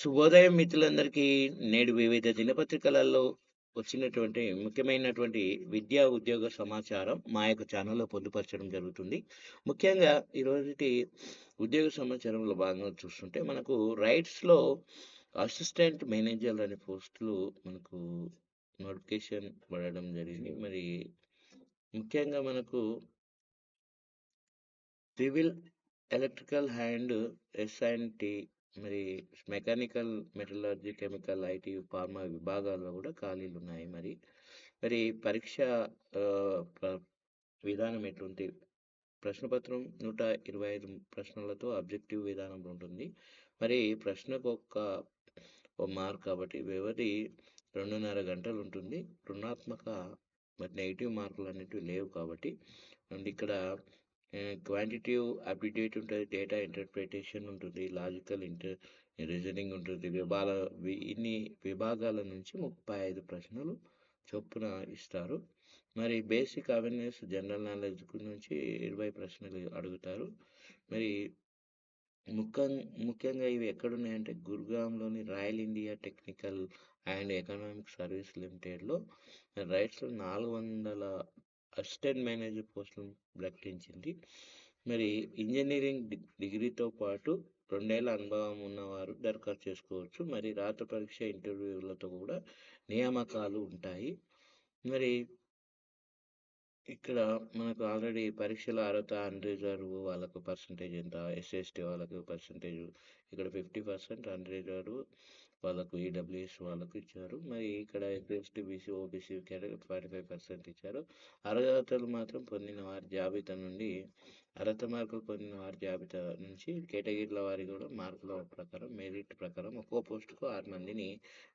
శుభోదయం మిత్రులందరికీ. నేడు వివిధ దినపత్రికలలో వచ్చినటువంటి ముఖ్యమైనటువంటి విద్యా, ఉద్యోగ సమాచారం మా యొక్క ఛానల్‌లో పొందుపరచడం జరుగుతుంది. ముఖ్యంగా ఈరోజుటి ఉద్యోగ సమాచారంలో భాగంగా చూస్తుంటే మనకు రైట్స్‌లో అసిస్టెంట్ మేనేజర్ అనే పోస్టులు మనకు నోటిఫికేషన్ పడడం జరిగింది. మరి ముఖ్యంగా మనకు సివిల్, ఎలక్ట్రికల్ అండ్ ఎస్&టి మరి mechanical, metallurgy, chemical, IT, pharma విభాగాల్లో కూడా ఖాళీలున్నాయి మరి. మరి పరీక్ష విధానం ఎటువంటి ప్రశ్నపత్రం 125 ప్రశ్నలతో ఆబ్జెక్టివ్ విధానంలో ఉంటుంది. మరి ప్రశ్నకు ఓ మార్క్ కాబట్టి వ్యవధి 2:30 గంటలు ఉంటుంది. రుణాత్మక మరి నెగెటివ్ మార్కులు అనేటివి లేవు కాబట్టి అండ్ ఇక్కడ క్వాంటిటివ్ అప్టిట్యూడ్ ఉంటుంది, డేటా ఇంటర్ప్రిటేషన్ ఉంటుంది, లాజికల్ రీజనింగ్ ఉంటుంది. ఇన్ని విభాగాల నుంచి 35 ప్రశ్నలు చొప్పున ఇస్తారు. మరి బేసిక్ అవేర్నెస్, జనరల్ నాలెడ్జ్ నుంచి 20 ప్రశ్నలు అడుగుతారు. మరి ముఖ్యంగా ఇవి ఎక్కడున్నాయంటే గుర్గాంలోని royal India technical and economic service లిమిటెడ్లో రైట్స్‌లో 400 అసిస్టెంట్ మేనేజర్ పోస్టులను ప్రకటించింది. మరి ఇంజినీరింగ్ డిగ్రీతో పాటు 2 ఏళ్ల అనుభవం ఉన్నవారు దరఖాస్తు చేసుకోవచ్చు. మరి రాత పరీక్ష, ఇంటర్వ్యూలతో కూడా నియామకాలు ఉంటాయి. మరి ఇక్కడ మనకు ఆల్రెడీ పరీక్షల అర్హత అన్రిజర్వ్ వాళ్ళకు పర్సంటేజ్ ఎంత, ఎస్సీ/ఎస్టీ వాళ్ళకు పర్సంటేజ్ ఇక్కడ 50%, అన్రిజర్వ్ వాళ్ళకు ఈడబ్ల్యూఎస్ వాళ్ళకు ఇచ్చారు. మరి ఇక్కడ ఎస్సీ/ఎస్టీ, బీసీ, ఓబీసీ కేటగిరీ 45% ఇచ్చారు. అర్హతలు మాత్రం పొందిన వారి జాబితా నుండి అర్హత మార్కులు పొందిన వారి జాబితా నుంచి కేటగిరీల వారి కూడా మార్కుల ప్రకారం మెరిట్ ప్రకారం ఒక్కో పోస్టుకు 6 మందిని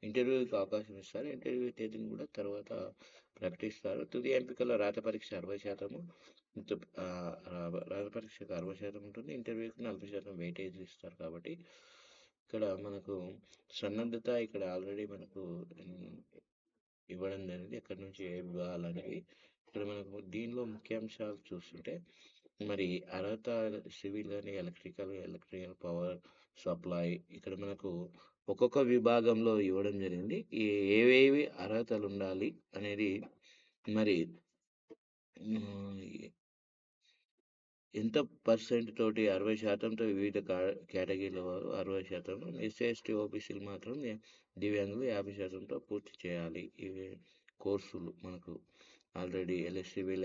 ఇంటర్వ్యూకి అవకాశం ఇస్తారు. ఇంటర్వ్యూ తేదీని కూడా తర్వాత ప్రకటిస్తారు. తుది ఎంపికలో రాత పరీక్ష 60%, రాత పరీక్షకు 60% ఉంటుంది. ఇంటర్వ్యూకి 40% వెయిటేజ్ ఇస్తారు. కాబట్టి ఇక్కడ మనకు సన్నద్ధత ఇక్కడ ఆల్రెడీ మనకు ఇవ్వడం జరిగింది. ఎక్కడి నుంచి ఏ విభాగాలనేవి ఇక్కడ మనకు దీనిలో ముఖ్యాంశాలు చూస్తుంటే మరి అర్హత సివిల్ కానీ ఎలక్ట్రికల్ పవర్ సప్లై ఇక్కడ మనకు ఒక్కొక్క విభాగంలో ఇవ్వడం జరిగింది. ఏవేవి అర్హతలు ఉండాలి అనేది మరి ఎంత పర్సెంట్ తోటి 60%తో వివిధ కేటగిరీల వారు 60%, ఎస్సీ/ఎస్టీ, ఓబీసీలు మాత్రం దివ్యాంగులు 50%తో పూర్తి చేయాలి. ఇవి కోర్సులు మనకు already civil,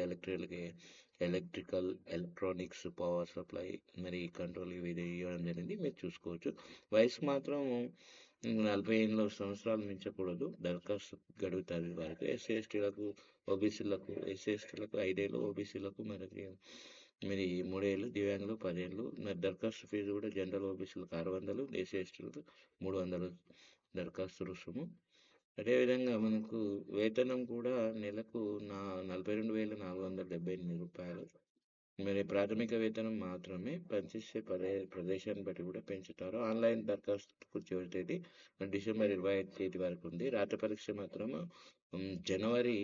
electrical, electronics, power supply మరి కంట్రోల్ ఇవి ఇవ్వడం జరిగింది. మీరు చూసుకోవచ్చు. వయసు మాత్రం 40 సంవత్సరాలు మించకూడదు. దరఖాస్తు గడువు వారికి ఎస్సీ/ఎస్టీలకు, ఓబీసీలకు, ఎస్సీ/ఎస్టీలకు 5 ఏళ్ళు, ఓబీసీలకు మరి 3 ఏళ్ళు, దివ్యాంగులు 10 ఏళ్ళు. మరి దరఖాస్తు ఫీజు కూడా జనరల్ ఓబీసీలకు 600, ఎస్సీ/ఎస్టీలకు 300 దరఖాస్తు రుసుము. అదేవిధంగా మనకు వేతనం కూడా నెలకు 42,478 రూపాయలు. మరి ప్రాథమిక వేతనం మాత్రమే. పనిచేసే ప్రదేశాన్ని బట్టి కూడా పెంచుతారు. ఆన్లైన్ దరఖాస్తుకు చివరి తేదీ డిసెంబర్ 25 తేదీ వరకు ఉంది. రాత పరీక్ష మాత్రం జనవరి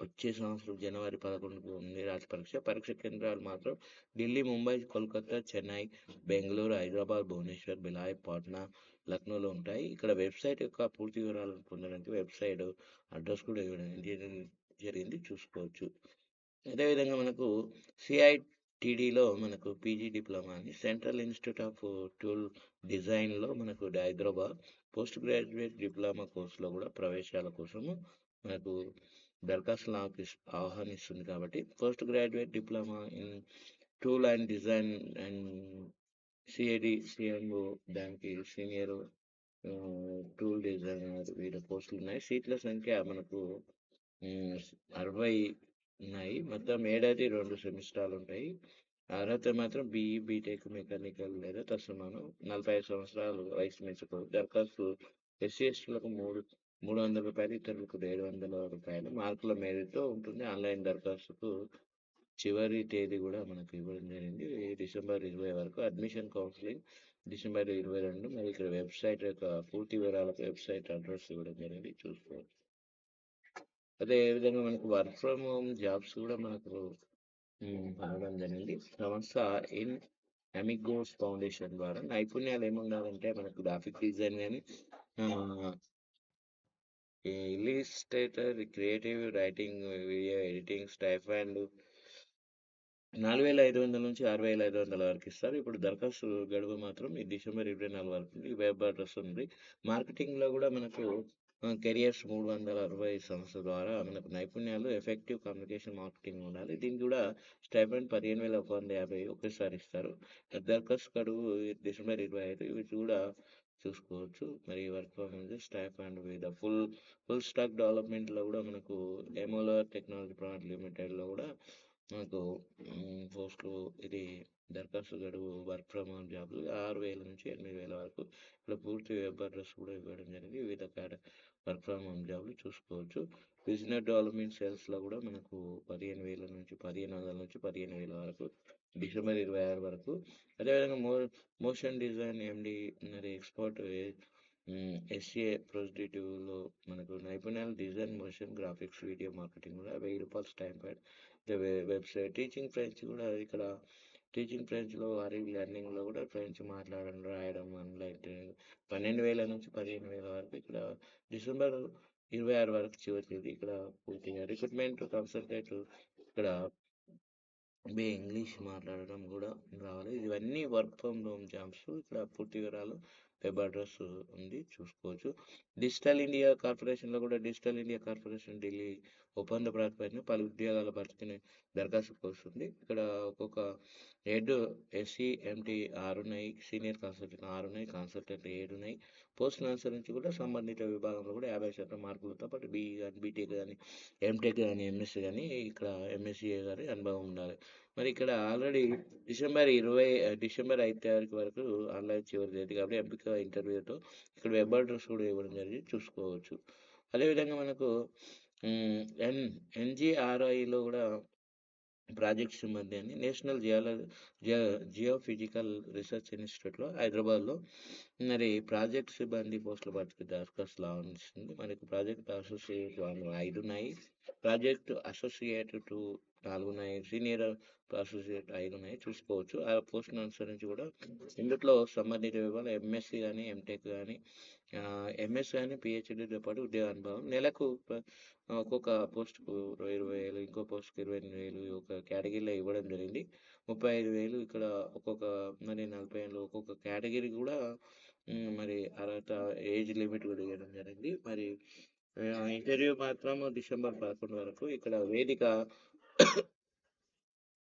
వచ్చే సంవత్సరం జనవరి 11కు ఉంది రాత పరీక్ష. పరీక్ష కేంద్రాలు మాత్రం ఢిల్లీ, ముంబై, కోల్కతా, చెన్నై, బెంగళూరు, హైదరాబాద్, భువనేశ్వర్, బిలాయ్, పాట్నా, లక్నోలో ఉంటాయి. ఇక్కడ వెబ్సైట్ యొక్క పూర్తి వివరాలను పొందడానికి వెబ్సైట్ అడ్రస్ కూడా ఇవ్వడం జరిగింది, చూసుకోవచ్చు. అదేవిధంగా మనకు సిఐటిడిలో మనకు పీజీ డిప్లొమా అని సెంట్రల్ ఇన్స్టిట్యూట్ ఆఫ్ టూల్ డిజైన్లో మనకు హైదరాబాద్ పోస్ట్ గ్రాడ్యుయేట్ డిప్లొమా కోర్సులో కూడా ప్రవేశాల కోసము మనకు దరఖాస్తులు ఆహ్వానిస్తుంది. కాబట్టి post graduate diploma in tool and design and CMO దానికి సీనియర్ టూల్ డిజైనర్ వీళ్ళ పోస్టులు ఉన్నాయి. సీట్ల సంఖ్య మనకు 60 ఉన్నాయి. మొత్తం ఏడాది 2 సెమిస్టర్లు ఉంటాయి. అర్హత మాత్రం బీఈ, బీటెక్, మెకానికల్ లేదా తత్సమానం. 45 సంవత్సరాలు వయసు మించకూడదు. దరఖాస్తు ఎస్సీ/ఎస్టీలకు 300 రూపాయలు, ఇతరులకు 700 రూపాయలు. మార్కుల మేరతో ఉంటుంది. ఆన్లైన్ దరఖాస్తుకు చివరి తేదీ కూడా మనకు ఇవ్వడం జరిగింది, డిసెంబర్ 20 వరకు. Admission counselling December 22. మరి ఇక్కడ వెబ్సైట్ యొక్క పూర్తి వివరాలకు వెబ్సైట్ అడ్రస్ ఇవ్వడం జరిగింది, చూసుకోవచ్చు. అదేవిధంగా మనకు వర్క్ ఫ్రమ్ హోమ్ జాబ్స్ కూడా మనకు రావడం జరిగింది. సంస్థ అమిగోస్ ఫౌండేషన్ ద్వారా నైపుణ్యాలు ఏముండాలంటే మనకు గ్రాఫిక్ డిజైన్ కానీ, illustrator, creative writing, video editing, stipend 4,500 నుంచి 6,500 వరకు ఇస్తారు. ఇప్పుడు దరఖాస్తు గడువు మాత్రం ఈ డిసెంబర్ 24 వరకు ఉంది. వెబ్ అడ్రెస్ ఉంది. మార్కెటింగ్‌లో గూడా మనకు కెరియర్స్ 360 సంస్థ ద్వారా మనకు నైపుణ్యాలు, ఎఫెక్టివ్ కమ్యూనికేషన్ మార్కెటింగ్ ఉండాలి. దీనికి గూడా స్టైపెండ్ 15,150 ఒకేసారి ఇస్తారు. దరఖాస్తు గడువు డిసెంబర్ 25. వీటి కూడా చూసుకోవచ్చు. మరి work from home stipend with full stock డెవలప్‌మెంట్‌లో గూడా మనకు ఎమోలర్ టెక్నాలజీ ప్రైవేట్ లిమిటెడ్‌లో గూడా మనకు పోస్టులు ఇది దరఖాస్తు గడువు వర్క్ ఫ్రమ్ హోమ్ జాబ్లు 6,000 నుంచి 8,000 వరకు ఇలా పూర్తి వెబ్ అడ్రస్ కూడా ఇవ్వడం జరిగింది. వివిధ వర్క్ ఫ్రమ్ హోమ్ జాబ్లు చూసుకోవచ్చు. బిజినెస్ డెవలప్మెంట్ సేల్స్లో కూడా మనకు 15,000 నుంచి 1,500 నుంచి 15,000 వరకు డిసెంబర్ 26 వరకు. అదేవిధంగా మోషన్ డిజైన్ ఎండి మరి ఎక్స్పర్ట్ ఎస్ఏ ప్రొజెక్టివ్లో మనకు నైపుణ్యాలు design, motion graphics, video marketing కూడా రూ. 1,000 స్టైపెండ్. వెబ్సైట్ టీచింగ్ ఫ్రెంచ్ కూడా ఇక్కడ టీచింగ్ ఫ్రెంచ్లో వారి లెర్నింగ్లో కూడా ఫ్రెంచ్ మాట్లాడడం, రాయడం, ఆన్లైన్ ట్రైనింగ్ 12,000 నుంచి 15,000 వరకు ఇక్కడ డిసెంబర్ 26 వరకు చివరి తేదీ ఇక్కడ పూర్తిగా రిక్రూట్మెంట్ కన్సల్టేట్ ఇక్కడ ఇంగ్లీష్ మాట్లాడడం కూడా రావాలి. ఇవన్నీ వర్క్ ఫ్రమ్ హోమ్ జాబ్స్. ఇక్కడ పూర్తి వివరాలు వెబ్ అడ్రస్ ఉంది చూసుకోవచ్చు. డిజిటల్ ఇండియా కార్పొరేషన్ ఢిల్లీ ఒప్పంద ప్రాతిపదికన పలు ఉద్యోగాల భర్తీకి దరఖాస్తు వస్తుంది. ఇక్కడ ఒక్కొక్క హెడ్ ఎస్సీ ఎంటీ 6 ఉన్నాయి, సీనియర్ కన్సల్టెంట్ 6 ఉన్నాయి, కన్సల్టెంట్ 7 ఉన్నాయి. పోస్టులను అనుసరించి కూడా సంబంధిత విభాగంలో కూడా 50% మార్కులతో పాటు బీఈ కానీ, బీటెక్ కానీ, ఎంటెక్ కానీ, ఎంఎస్సీ కానీ ఇక్కడ ఎంఎస్సీఏ గారి అనుభవం ఉండాలి. మరి ఇక్కడ ఆల్రెడీ డిసెంబర్ 5 తారీఖు వరకు ఆన్లైన్ చివరి తేదీ కాబట్టి ఎంపిక ఇంటర్వ్యూతో ఇక్కడ వెబ్ అడ్రస్ కూడా ఇవ్వడం జరిగింది చూసుకోవచ్చు. అదేవిధంగా మనకు ఎన్జిఆర్ఐలో కూడా ప్రాజెక్ట్ సిబ్బంది అని నేషనల్ జియోఫిజికల్ రీసెర్చ్ ఇన్స్టిట్యూట్లో హైదరాబాద్లో మరి ప్రాజెక్ట్ సిబ్బంది పోస్టుల భర్తీకి దరఖాస్తులు ఆహ్వానిస్తుంది. మనకి ప్రాజెక్ట్ అసోసియేట్ 5 ఉన్నాయి, ప్రాజెక్ట్ అసోసియేట్ 4 ఉన్నాయి, సీనియర్ అసోసియేట్ 5 ఉన్నాయి చూసుకోవచ్చు. ఆ పోస్టును అనుసరించి కూడా ఇందులో సంబంధిత విభాగం ఎంఎస్సి కానీ, ఎంటెక్ కానీ, ఎంఎస్ కానీ, పిహెచ్డితో పాటు ఉద్యోగ అనుభవం నెలకు ఒక్కొక్క పోస్ట్కు 20,000, ఇంకో పోస్ట్కి 28,000 ఒక కేటగిరీలో ఇవ్వడం జరిగింది. 35,000 ఇక్కడ ఒక్కొక్క మరి 40 ఏళ్ళు ఒక్కొక్క కేటగిరీ కూడా మరి అర్హత ఏజ్ లిమిట్ కూడా ఇవ్వడం జరిగింది. మరి ఇంటర్వ్యూ మాత్రం డిసెంబర్ 11 వరకు. ఇక్కడ వేదిక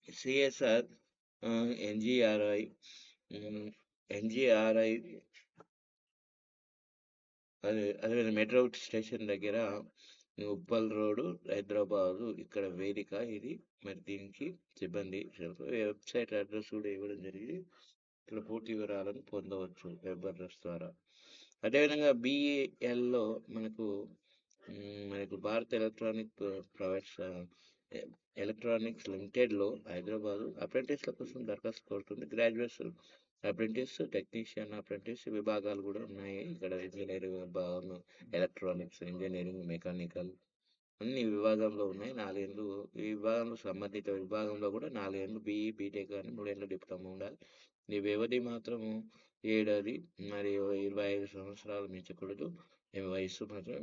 సిఎస్ఆర్, ఎన్జిఆర్ఐ, ఎన్జిఆర్ఐ అదే మెట్రో స్టేషన్ దగ్గర ఉప్పల్ రోడ్ హైదరాబాదు ఇక్కడ వేదిక ఇది. మరి దీనికి సిబ్బంది వెబ్సైట్ అడ్రస్ కూడా ఇవ్వడం జరిగింది. ఇక్కడ పూర్తి వివరాలను పొందవచ్చు వెబ్ అడ్రస్ ద్వారా. అదేవిధంగా బిఏఎల్లో మనకు భారత్ ఎలక్ట్రానిక్స్ లిమిటెడ్లో హైదరాబాదు అప్రెంటిస్ల కోసం దరఖాస్తు కోరుతుంది. గ్రాడ్యుయేట్స్, అప్రెంటిస్, టెక్నీషియన్, అప్రెంటిస్ విభాగాలు కూడా ఉన్నాయి. ఇక్కడ ఇంజనీరింగ్ విభాగం, ఎలక్ట్రానిక్స్, ఇంజనీరింగ్, మెకానికల్ అన్ని విభాగంలో ఉన్నాయి. 4 ఏళ్ళు ఈ విభాగంలో సంబంధిత విభాగంలో కూడా 4 ఏళ్ళు బీఈ, బీటెక్ కానీ 3 ఏళ్ళు డిప్లొమా ఉండాలి. ఈ వ్యవధి మాత్రం ఏడాది మరియు 25 సంవత్సరాలు మించకూడదు. వయస్సు మాత్రం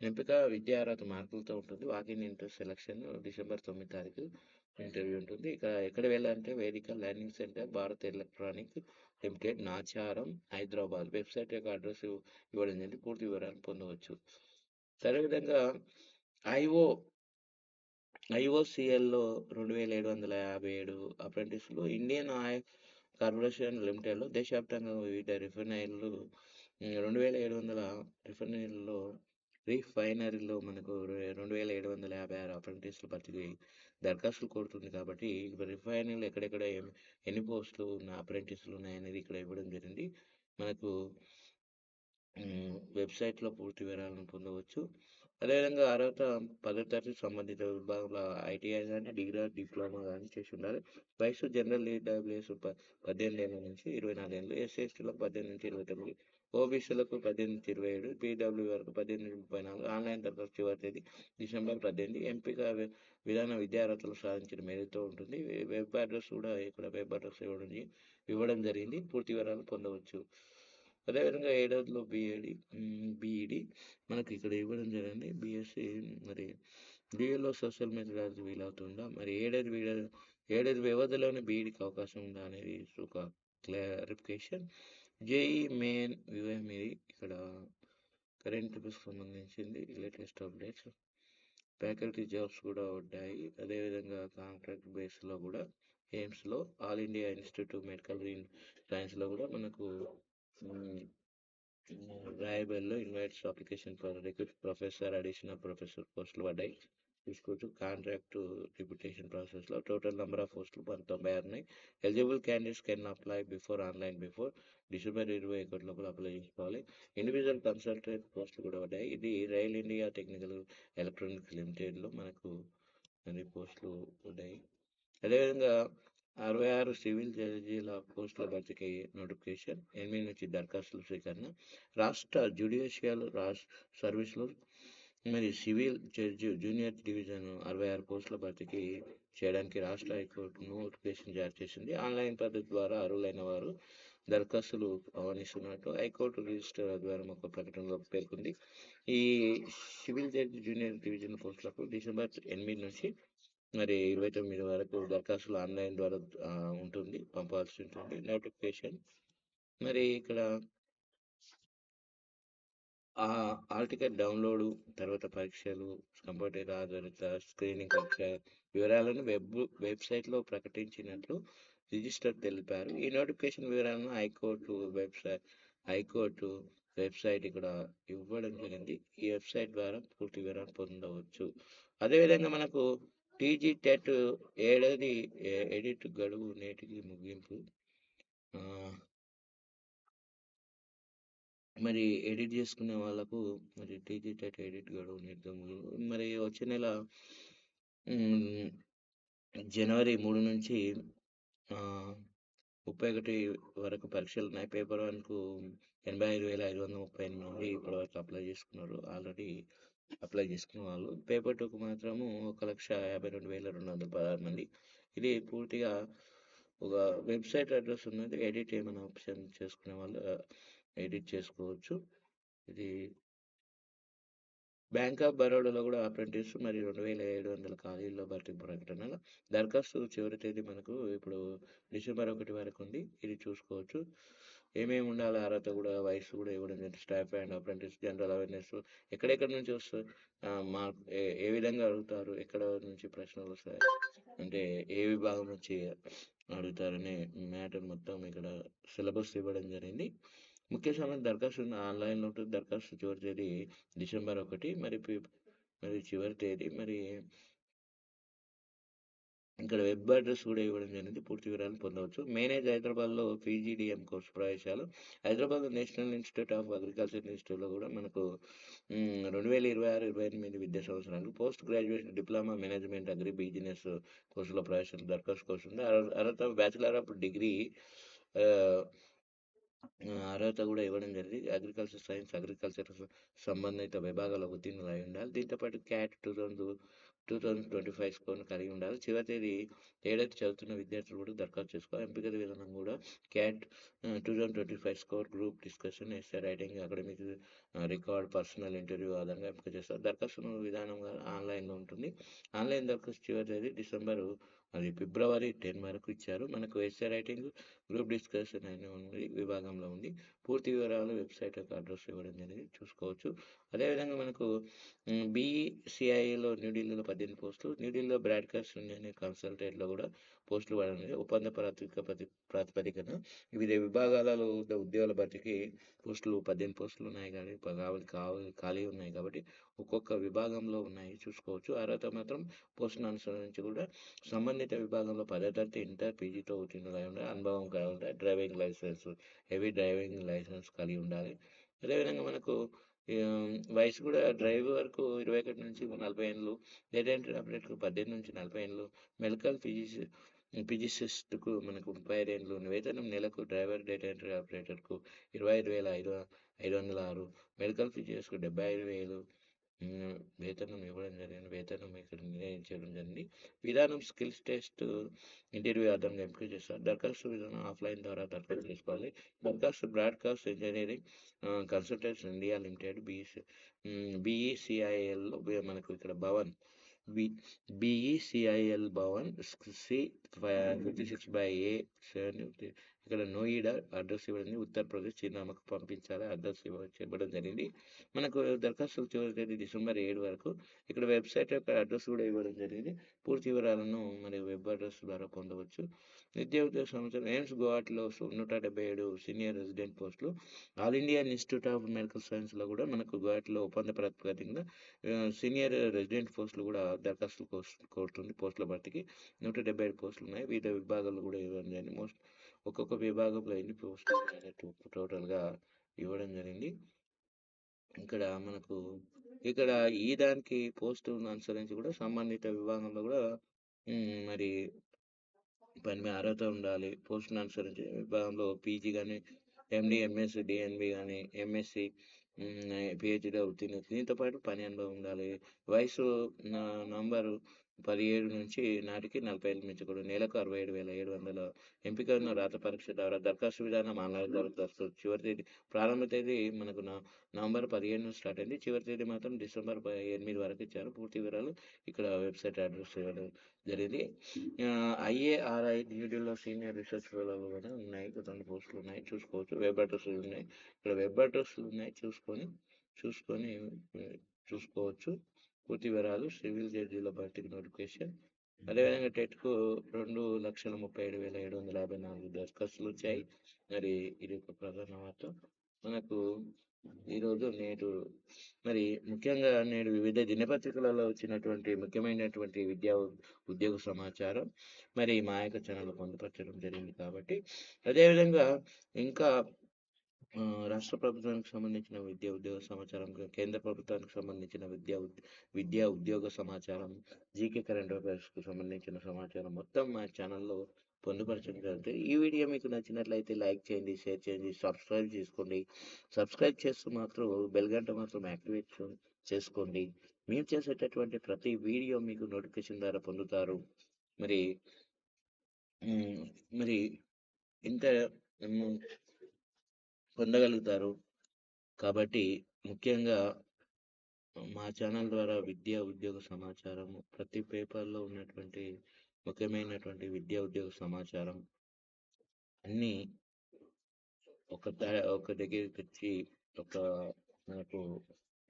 ఎంపిక విద్యార్హత మార్కులతో ఉంటుంది. వాకింగ్ ఇంటర్వ్యూ సెలక్షన్ డిసెంబర్ 9 తారీఖు ఇంటర్వ్యూ ఉంటుంది. ఇక ఎక్కడ వెళ్ళాలంటే వేదిక learning centre, Bharat electronic limited, Nacharam, Hyderabad. Website యొక్క అడ్రస్ ఇవ్వడం జరిగింది. పూర్తి వివరాలు పొందవచ్చు. అదేవిధంగా ఐఓ ఐఓసిఎల్లో 2,757 అప్రెంటిస్లు, ఇండియన్ ఆయిల్ కార్పొరేషన్ లిమిటెడ్లో దేశవ్యాప్తంగా వివిధ రిఫైనరీలు 2,700 రిఫైనరీల్లో మనకు 2,756 అప్రెంటిస్లు భర్తీకి దరఖాస్తులు కోరుతుంది. కాబట్టి రిఫైనరీలు ఎక్కడెక్కడ ఎన్ని పోస్టులు ఉన్న అప్రెంటిస్లు ఉన్నాయనేది ఇక్కడ ఇవ్వడం జరిగింది. మనకు వెబ్సైట్లో పూర్తి వివరాలను పొందవచ్చు. అదేవిధంగా అర్హత 10వ తరగతి సంబంధిత విభాగంలో ఐటీఐ గాని, డిగ్రీ ఆర్ డిప్లొమా గాని చేసుండాలి. వయసు జనరల్ ఈడబ్ల్యూఎస్ 18 ఏళ్ల నుంచి 24 ఏళ్లు, ఎస్సీ, ఎస్టీలకు 18-29, ఓబీసీలకు 18-27, పీడబ్ల్యూ వరకు 18-34. ఆన్‌లైన్ దరఖాస్తు చివరి తేదీ డిసెంబర్ 18. ఎంపిక విధానం విద్యా అర్హతలు సాధించిన మెరిట్‌తో ఉంటుంది. వెబ్ అడ్రెస్ కూడా ఇక్కడ వెబ్ అడ్రెస్ ఇవ్వడం జరిగింది. పూర్తి వివరాలు పొందవచ్చు. అదేవిధంగా ఏడవదిలో బీఈడీ మనకి ఇక్కడ ఇవ్వడం జరిగింది. బీఎస్సీ మరి బీఏలో సోషల్ మెథడాలజీ వీలవుతుందా? మరి ఏడాది వ్యవధిలోనే బీఈడీకి అవకాశం ఉందా అనేది ఒక క్లారిఫికేషన్. జేఈ మెయిన్ వివరం ఇది. ఇక్కడ కరెంట్‌కి సంబంధించింది లేటెస్ట్ అప్డేట్స్. ఫ్యాకల్టీ జాబ్స్ కూడా ఉంటాయి. అదేవిధంగా కాంట్రాక్ట్ బేస్‌లో కూడా ఎయిమ్స్‌లో, all India institute of medical సైన్స్‌లో కూడా మనకు హ్మ్. రాయబల్లో invites application for recruit professor, additional professor పోస్టులు పడ్డాయి. చూసుకోవచ్చు. కాంట్రాక్ట్ రిపిటేషన్ ప్రాసెస్‌లో టోటల్ నంబర్ ఆఫ్ పోస్టులు 96 ఉన్నాయి. Eligible candidates can apply online before December 21 లోపల అప్లై చేసుకోవాలి. ఇండివిజువల్ కన్సల్టెంట్ పోస్టులు కూడా పడ్డాయి. ఇది రైల్ ఇండియా టెక్నికల్ ఎలక్ట్రానిక్స్ లిమిటెడ్‌లో మనకు అన్ని పోస్టులు ఉన్నాయి. అదేవిధంగా 66 సివిల్ జడ్జీల పోస్టుల భర్తీకి నోటిఫికేషన్. 8 నుంచి దరఖాస్తుల స్వీకరణ. రాష్ట్ర జ్యుడిషియల్ సర్వీస్‌లో మరి సివిల్ జడ్జి జూనియర్ డివిజన్ 66 పోస్టుల భర్తీకి చేయడానికి రాష్ట్ర హైకోర్టు నోటిఫికేషన్ జారీ చేసింది. ఆన్లైన్ పద్ధతి ద్వారా అర్హులైన వారు దరఖాస్తులు ఆహ్వానిస్తున్నట్టు హైకోర్టు రిజిస్టర్ ఆధ్వర్యం ఒక ప్రకటనలో పేర్కొంది. ఈ సివిల్ జడ్జి జూనియర్ డివిజన్ పోస్టులకు డిసెంబర్ 8 నుంచి మరి 29 వరకు దరఖాస్తులు ఆన్‌లైన్ ద్వారా ఉంటుంది. పంపాల్సి ఉంటుంది నోటిఫికేషన్. మరి ఇక్కడ హాల్ టికెట్ డౌన్‌లోడు, తర్వాత పరీక్షలు, కంప్యూటర్ ఆధారిత స్క్రీనింగ్ పరీక్ష వివరాలను వెబ్‌సైట్‌లో ప్రకటించినట్లు రిజిస్టర్ తెలిపారు. ఈ నోటిఫికేషన్ వివరాలను హైకోర్టు వెబ్‌సైట్ ఇక్కడ ఇవ్వడం జరిగింది. ఈ వెబ్‌సైట్ ద్వారా పూర్తి వివరాలు పొందవచ్చు. అదేవిధంగా మనకు టీజీ టెట్ ఏడాది ఎడిట్ గడువు నేటికి ముగింపు. మరి ఎడిట్ చేసుకునే వాళ్ళకు మరి టీజీ టెట్ ఎడిట్ గడువు నేటితో ముగింపు. మరి వచ్చే నెల హ్మ్, జనవరి 3 నుంచి 31 వరకు పరీక్షలున్నాయి. పేపర్ 1కు 85,538 మంది ఇప్పటివరకు అప్లై చేసుకున్నారు. ఆల్రెడీ అప్లై చేసుకున్న వాళ్ళు. పేపర్ 2కు మాత్రము 1,52,216 మంది. ఇది పూర్తిగా ఒక వెబ్‌సైట్ అడ్రెస్ ఉన్నది. ఎడిట్ ఏమైనా ఆప్షన్ చేసుకునే వాళ్ళు ఎడిట్ చేసుకోవచ్చు. ఇది బ్యాంక్ ఆఫ్ బరోడాలో కూడా అప్రెంటిస్ మరి 2,700 ఖాళీల్లో భర్తీ ప్రకటన. దరఖాస్తు చివరి తేదీ మనకు ఇప్పుడు డిసెంబర్ 1 వరకు ఉంది. ఇది చూసుకోవచ్చు. ఏమేమి ఉండాలి అర్హత కూడా వయసు కూడా ఇవ్వడం జరిగింది. Staff and apprentice general awareness ఎక్కడెక్కడి నుంచి వస్తాయి, మార్క్ ఏ విధంగా అడుగుతారు, ఎక్కడ నుంచి ప్రశ్నలు వస్తాయి, అంటే ఏ విభాగం నుంచి అడుగుతారనే మ్యాటర్ మొత్తం ఇక్కడ సిలబస్ ఇవ్వడం జరిగింది. ముఖ్య సమయం దరఖాస్తు ఆన్‌లైన్‌లో ఉంటుంది. దరఖాస్తు చివరి తేదీ డిసెంబర్ 1. మరి చివరి తేదీ మరి ఇక్కడ వెబ్ అడ్రెస్ కూడా ఇవ్వడం జరిగింది. పూర్తి వివరాలు పొందవచ్చు. మేనేజ్ హైదరాబాద్‌లో పీజీడీఎం కోర్సు ప్రవేశాలు. Hyderabad national institute of agriculture ఇన్‌స్టిట్యూట్‌లో కూడా మనకు 2026, 28 విద్యా సంవత్సరానికి post graduation diploma management agri business కోర్సులో ప్రవేశం దరఖాస్తు కోసం ఉంది. అర్హత బ్యాచిలర్ ఆఫ్ డిగ్రీ ఆహ్, అర్హత కూడా ఇవ్వడం జరిగింది. అగ్రికల్చర్ సైన్స్, అగ్రికల్చర్ సంబంధిత విభాగాల్లో ఉత్తీర్ణులై ఉండాలి. దీంతో పాటు క్యాట్ 2025 స్కోర్‌ను కలిగి ఉండాలి. చివరి తేదీ ఏదైతే చదువుతున్న విద్యార్థులు కూడా దరఖాస్తు చేసుకోవాలి. ఎంపిక విధానం కూడా cat 2025 score, group discussion, essay writing, academic record, personal interview ఆధారంగా ఎంపిక చేస్తారు. దరఖాస్తు విధానం ఆన్‌లైన్‌లో ఉంటుంది. ఆన్‌లైన్ దరఖాస్తు చివరి తేదీ ఫిబ్రవరి 10 వరకు ఇచ్చారు. మనకు ఎస్సే రైటింగ్, గ్రూప్ డిస్కషన్ అనే ఉంది విభాగంలో ఉంది. పూర్తి వివరాలు వెబ్‌సైట్ యొక్క అడ్రస్ ఇవ్వడం జరిగింది. చూసుకోవచ్చు. అదేవిధంగా మనకు బీసీఐలో న్యూఢిల్లీలో 18 పోస్టులు, న్యూఢిల్లీలో బ్రాడ్‌కాస్ట్ ఇండియన్ కన్సల్టెంట్‌లో కూడా పోస్టులు పడనున్నాయి. ఒప్పంద ప్రాతిపదికన వివిధ విభాగాలలో ఉద్యోగాల భర్తీకి పోస్టులు 18 పోస్టులు ఉన్నాయి కానీ ఖాళీ ఉన్నాయి కాబట్టి ఒక్కొక్క విభాగంలో ఉన్నాయి చూసుకోవచ్చు. అర్హత మాత్రం పోస్టును అనుసరించి కూడా సంబంధిత విభాగంలో 10వ తరగతి, ఇంటర్, పీజీతో ఉత్తీర్ణులై ఉండాలి. అనుభవం కలిగి ఉండాలి. హెవీ డ్రైవింగ్ లైసెన్స్ కలిగి ఉండాలి. అదేవిధంగా మనకు వయసు కూడా డ్రైవర్‌కు 21-40 ఏండ్లు, డేటా ఎంట్రీ ఆపరేటర్‌కు 18-40 ఏండ్లు, మెడికల్ ఫిజిసిస్ట్‌కు మనకు 35 ఏండ్లు, వేతనం నెలకు డ్రైవర్, డేటా ఎంట్రీ ఆపరేటర్‌కు 25,506, మెడికల్ ఫిజిసిస్ట్‌కు 75,000 వేతనం ఇవ్వడం జరిగింది. వేతనం ఇక్కడ నిర్ణయించడం జరిగింది. విధానం స్కిల్స్ టెస్ట్ ఇంటర్వ్యూ ఆధారంగా ఎంపిక చేస్తారు. దరఖాస్తు విధానం ఆఫ్‌లైన్ ద్వారా దరఖాస్తు చేసుకోవాలి. దరఖాస్తు broadcast engineering consultants India limited బీఈసీఐఎల్‌లో మనకు ఇక్కడ Bhavan B BECIL Bhavan C 56/ఏ 7 ఇక్కడ నోయిడా అడ్రస్ ఇవ్వడం, ఉత్తరప్రదేశ్ చిరునామాకు పంపించాలి. అడ్రస్ చెప్పడం జరిగింది. మనకు దరఖాస్తు చివరి తేదీ డిసెంబర్ 7 వరకు. ఇక్కడ వెబ్‌సైట్ యొక్క అడ్రస్ కూడా ఇవ్వడం జరిగింది. పూర్తి వివరాలను మరియు వెబ్ అడ్రస్ ద్వారా పొందవచ్చు. విద్యా ఉద్యోగ సంవత్సరం ఎయిమ్స్ గువాహటిలో 177 సీనియర్ రెసిడెంట్ పోస్టులు. All Indian institute of medical సైన్స్‌లో కూడా మనకు గువాహటిలో ఒప్పంద ప్రాతిపదికన సీనియర్ రెసిడెంట్ పోస్టులు కూడా దరఖాస్తులు కోరుతుంది. పోస్టుల భర్తీకి 175 పోస్టులు ఉన్నాయి. వివిధ విభాగాల్లో కూడా ఇవ్వడం జరిగింది. ఒక్కొక్క విభాగంలో ఎన్ని పోస్టులు ఉన్నాయని టోటల్‌గా ఇవ్వడం జరిగింది. ఇక్కడ మనకు ఇక్కడ ఈ దానికి పోస్టులను అనుసరించి కూడా సంబంధిత విభాగంలో కూడా మరి పని మీద అర్హత ఉండాలి. పోస్టును అనుసరించి విభాగంలో పీజీ గాని, ఎండీ, ఎంఎస్, డీఎన్‌బీ గాని, ఎంఎస్‌సి, పీహెచ్‌డీ ఉత్తీర్ణత. దీంతో పాటు పని అనుభవం ఉండాలి. వయసు నంబరు 17 నుంచి నాటికి 40 ఏళ్ళు మించకూడదు. నెలకు 67,700. ఎంపికను రాత పరీక్ష ద్వారా. దరఖాస్తు విధానం ఆన్‌లైన్ దరఖాస్తు. చివరి తేదీ ప్రారంభ తేదీ మనకు నవంబర్ 17 నుంచి స్టార్ట్ అయింది. చివరి తేదీ మాత్రం డిసెంబర్ 8 వరకు ఇచ్చారు. పూర్తి వివరాలు ఇక్కడ వెబ్‌సైట్ అడ్రస్ ఇవ్వడం జరిగింది. ఐఏఆర్ఐ న్యూఢిల్లీలో సీనియర్ రీసెర్చ్ ఫెలోలు కూడా ఉన్నాయి. 2 పోస్టులు ఉన్నాయి, చూసుకోవచ్చు. వెబ్ అడ్రస్లు ఉన్నాయి. ఇక్కడ వెబ్ అడ్రస్లు ఉన్నాయి, చూసుకొని చూసుకోవచ్చు. పూర్తి వివరాలు సివిల్ జడ్జీల భర్తీకి నోటిఫికేషన్. అదేవిధంగా టెట్‌కు 2,37,754 దరఖాస్తులు వచ్చాయి. మరి ఇది ఒక ప్రధాన వార్త. మనకు నేడు మరి ముఖ్యంగా నేడు వివిధ దినపత్రికలలో వచ్చినటువంటి ముఖ్యమైనటువంటి ఉద్యోగ సమాచారం మరి మా యొక్క ఛానల్లో పొందుపరచడం జరిగింది కాబట్టి, అదేవిధంగా ఇంకా రాష్ట్ర ప్రభుత్వానికి సంబంధించిన విద్యా ఉద్యోగ సమాచారం, కేంద్ర ప్రభుత్వానికి సంబంధించిన విద్యా ఉద్యోగ సమాచారం, జీకే కరెంట్ అఫైర్స్‌కు సంబంధించిన సమాచారం మొత్తం మా ఛానల్లో పొందుపరచడం జరుగుతుంది. ఈ వీడియో మీకు నచ్చినట్లయితే లైక్ చేయండి, షేర్ చేయండి, సబ్స్క్రైబ్ చేసుకోండి. సబ్స్క్రైబ్ చేస్తూ మాత్రం బెల్ గంట మాత్రం యాక్టివేట్ చేసుకోండి. మేము చేసేటటువంటి ప్రతి వీడియో మీకు నోటిఫికేషన్ ద్వారా పొందుతారు. మరి మరి ఇంత పొందగలుగుతారు. కాబట్టి ముఖ్యంగా మా ఛానల్ ద్వారా విద్యా ఉద్యోగ సమాచారం, ప్రతి పేపర్‌లో ఉన్నటువంటి ముఖ్యమైనటువంటి విద్యా ఉద్యోగ సమాచారం అన్నీ ఒక దగ్గరికొచ్చి ఒక మనకు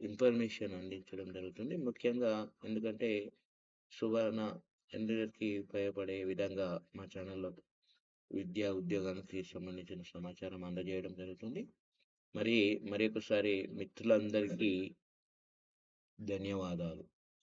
ఇన్ఫర్మేషన్ అందించడం జరుగుతుంది. ముఖ్యంగా ఎందుకంటే సువర్ణ అందరికీ ఉపయోగపడే విధంగా మా ఛానల్‌లో ఉద్యోగానికి సంబంధించిన సమాచారం అందజేయడం జరుగుతుంది. మరి ఒకసారి మిత్రులందరికీ ధన్యవాదాలు.